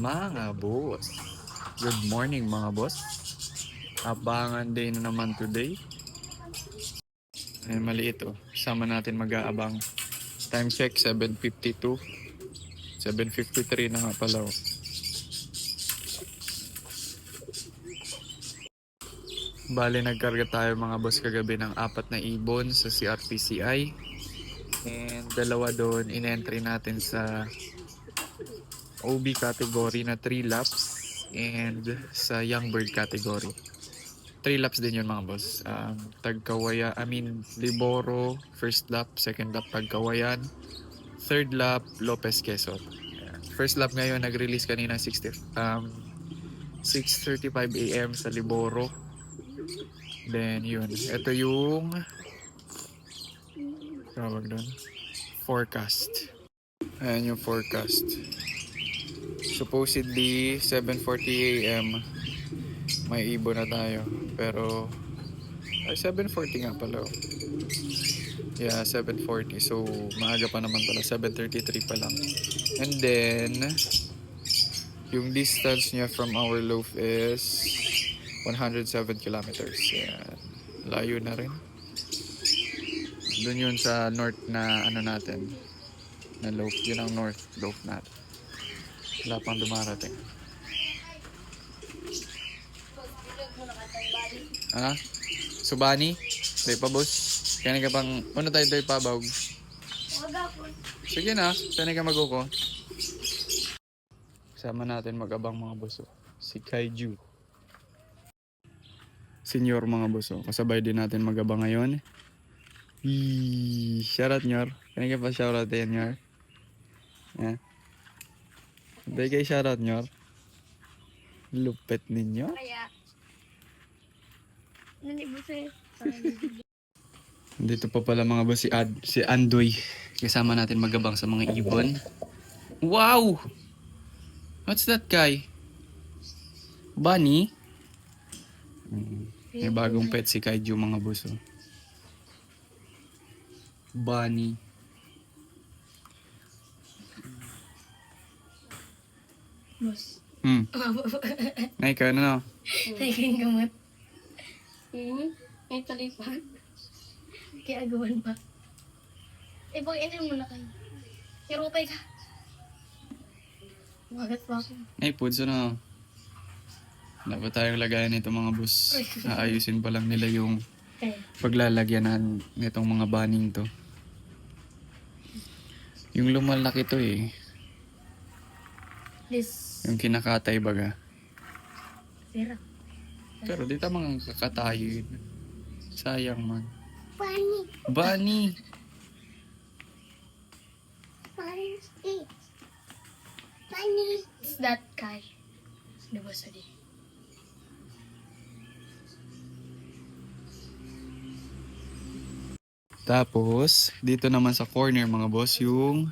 Mga boss, good morning mga boss. Abangan day na naman today. Ay maliit oh. Sama natin mag-aabang. Time check 7:52. 7:53 na nga pala oh. Bale nagkarga tayo mga boss kagabi ng 4 na ibon sa CRPCI. And dalawa doon in-entry natin sa OB category na 3 laps and sa young bird category. 3 laps din yun mga boss. Liboro, first lap, second lap Tagkawayan, third lap Lopez Quezon. First lap ngayon nag-release kanina 6:35 AM sa Liboro. Then yun, ito yung tawag doon, forecast. Ayan yung forecast. Supposedly 7:40 AM may ibon na tayo. Pero 7:40 nga pala. Yeah, 7:40. So maaga pa naman pala. 7:33 pa lang. And then yung distance niya from our loaf is 107 kilometers. Yeah. Layo na rin. Doon yun sa north na ano natin. Na loaf. Yun ang north loaf natin. Wala pang dumarating. Ha? Subani? Day pa boss? Kaya ka pang, ano tayo day pa bawag? Sige na, kaya ka mag-uko. Kasama natin mag-abang mga boss. Si Kaiju. Senior mga boss. Kasabay din natin mag-abang ngayon. Shoutout nyor. Kaya ka pa shoutout yan nyor. Yeah. Day kayo shoutout nyor. Lupet ninyo. Kaya. Nanibusay. Dito pa pala mga boss si Andoy. Kasama natin magabang sa mga ibon. Wow! What's that guy? Bunny? May bagong pet si Kaiju mga boss. Bunny. Boss. Nay ka na. Naging gamot. May talipan. Kaya agawan pa. Pag-inin mo na kayo. Kirupay ka. Magat pa ako. Ay, puds na. Dapat tayong lagayan nito mga boss. Aayusin pa lang nila yung paglalagyanan nitong mga banning to. Yung lumalaki to eh. This. Yung kinakatay baga. Sira. Pero di tamang kakatayo yun. Sayang man. Bunny. Bunny! Bunny. Bunny. It's that guy. Diba sali? Tapos, dito naman sa corner mga boss, yung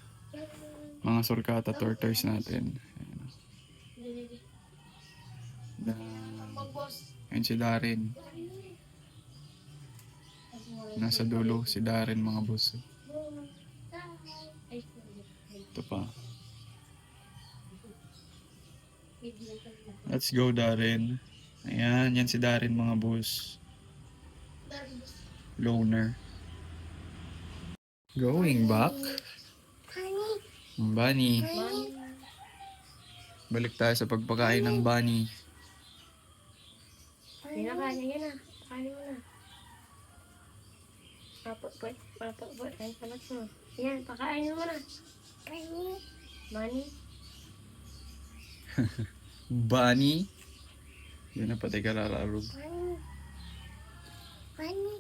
mga surkata tortoise natin. Ayan si Darin. Nasa dulo si Darin mga boss. Ito pa. Let's go Darin. Ayan, yan si Darin mga boss. Loner. Going back. Bunny. Balik tayo sa pagpakain ng bunny. Pinakain niya na. Pakain mo na. Papot. Ay, palat mo. Yan, pakain mo na. Bunny. Bunny? Yun na pati kalalaro. Bunny.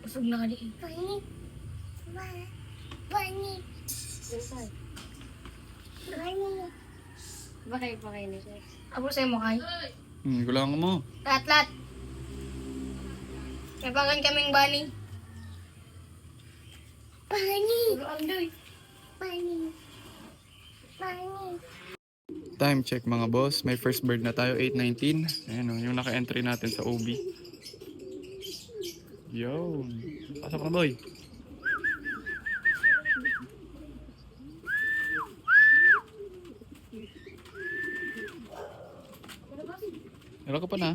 Usog na ka din. Bunny. Bakay na siya. Abo sa'yo mo kay? Gulang mo. Lat. Kabangan kaming bunny. Bunny. Time check mga boss. May first bird na tayo, 8:19. Ayan o, yung naka-entry natin sa OB. Yo, pasok na boy. Wala ka pa na.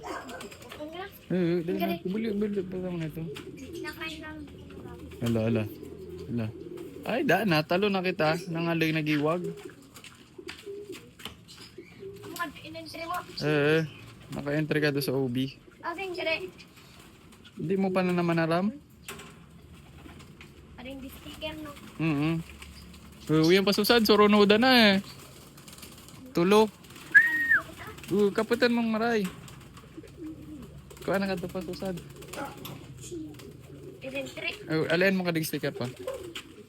Ang gana. Dali na. Buli pa naman ito. Nakain lang. Ala. Ay, na. Talo na kita. Nangalay nagiwag. Mga in-entry mo. Naka-entry ka doon sa OB. Ating kare. Hindi mo pa na naman aram? Ating di sticker, no? Uy, yung pasusad. Surunoda na eh. Tulo. Kaputan mong maray. Kuha na ka ito pasusad. In-entry. Alayan mo ka dig sticker pa.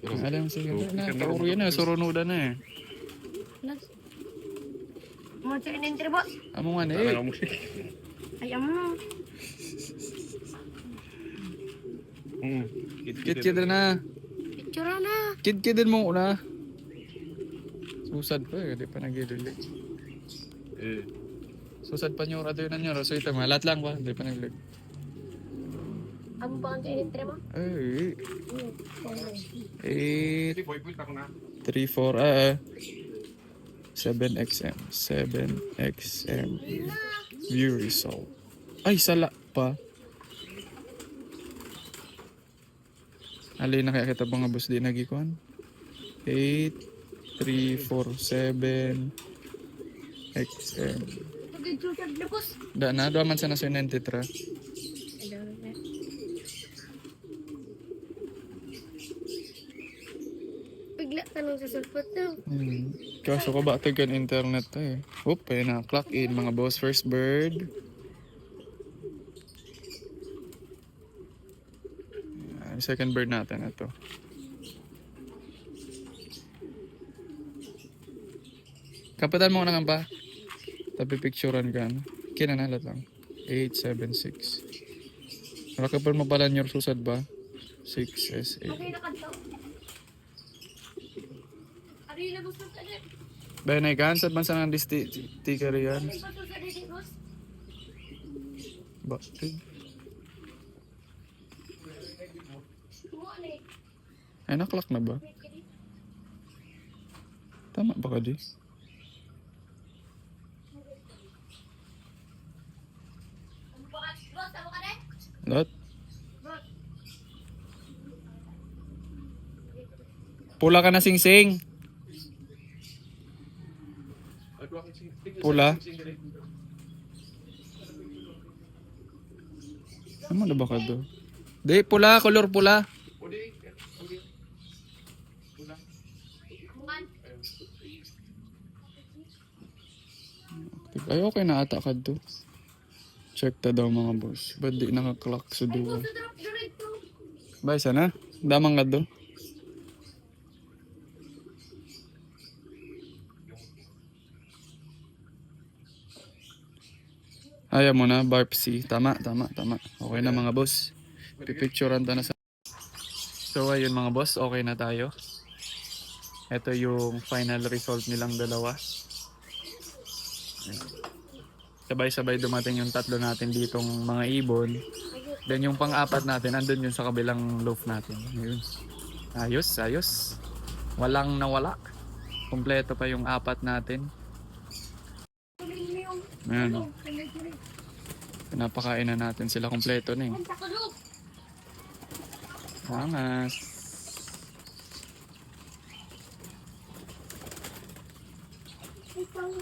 Alayan mo sticker na. Kauro yan eh. Surunoda na eh. Mo sa in-entry, boss. Amo nga na eh. Ay, amo. Kit-kit na. Picture na. Kid-kidin mo una. Susad pa eh. Di pa nag-ilig. Susad pa nyo. Rato yun na nyo. So ito mga. Lahat lang ba? Di pa nag-ilig. Amo pa ang in-entry mo? Ay. 8, 3, 4, 7XM. 7XM. View result. Ay, sala pa. Alin na kaya kita mga boss di nagikuan? 8, 3, 4, 7 XM. Pag-i-susad na, boss. Na, doon man sana sa 93. Bigla ka nung sasalpot na. Kaso ka ba tagan internet eh. Oop, ayun na. Clock in mga boss. First bird. Ayan, second bird natin ito. Kapitan mo na nga ba? Tapi picturean ka. Kinanalat lang. 876. Nakapal mo pala nyo susad ba? 6SA. Okay na kanto. Ari na gusto sa din. Bayan ay kansad man sa nang sticker yan. Ay, gusto sa din, boss. Bakit? Mo ni. Ay, naklak na ba? Tama ba ka di? Boss, amo ka din? Lahat? Boss. Pula ka na sing-sing. Pula. Ano na ba ka do? Di, pula. Color pula. Amuan. Ay, okay na ata ka do. Check ta daw mga boss. Ba't di naka-clock sa Ay, duwa? gusto drop direct to. Bay, sana? Damang ka do. Ayaw mo na, Barp C. Tama. Okay na mga boss. Pipicturean ta na sa... So ayun mga boss, okay na tayo. Ito yung final result nilang dalawa. Ayan. Sabay-sabay dumating yung tatlo natin ditong mga ibon. Then yung pang-apat natin, andun yun sa kabilang loaf natin. Ayun. Ayos. Walang nawala. Kompleto pa yung apat natin. Ayan. Pinapakain na natin sila kompleto na eh. Ang takalog. Angas. Ay, pang